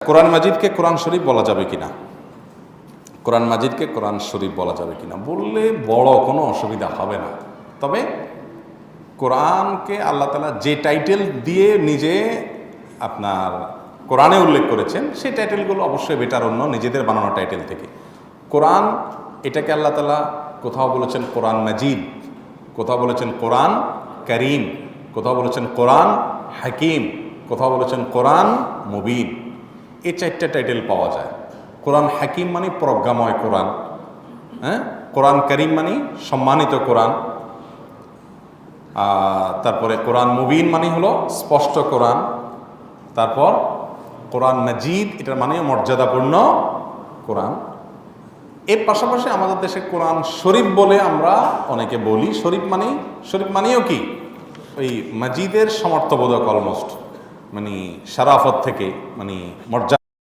কোরআন মাজিদকে কোরআন শরীফ বলা যাবে কিনা, কোরআন মাজিদকে কোরআন শরীফ বলা যাবে কিনা বললে বড় কোনো অসুবিধা হবে না। তবে কোরআনকে আল্লাহ তাআলা যে টাইটেল দিয়ে নিজে আপনার কোরআনে উল্লেখ করেছেন সেই টাইটেলগুলো অবশ্যই বেটার অন্য নিজেদের বানানো টাইটেল থেকে। কোরআন এটাকে আল্লাহ তাআলা কোথাও বলেছেন কোরআন মাজিদ, কোথাও বলেছেন কোরআন করিম, কোথাও বলেছেন কোরআন হাকিম, কোথাও বলেছেন কোরআন মুবিন। এই চারটা টাইটেল পাওয়া যায়। কোরআন হাকিম মানে প্রজ্ঞাময় কোরআন, কোরআন করিম মানে সম্মানিত কোরআন, তারপরে কোরআন মুবিন মানে হলো স্পষ্ট কোরআন, তারপর কোরআন মাজিদ এটার মানে মর্যাদাপূর্ণ কোরআন। এর পাশাপাশি আমাদের দেশে কোরআন শরীফ বলে আমরা অনেকে বলি। শরীফ মানেও কি ওই মাজিদের সমর্থবোধক অলমোস্ট, মানে শারাফত থেকে, মানে মর্যাদা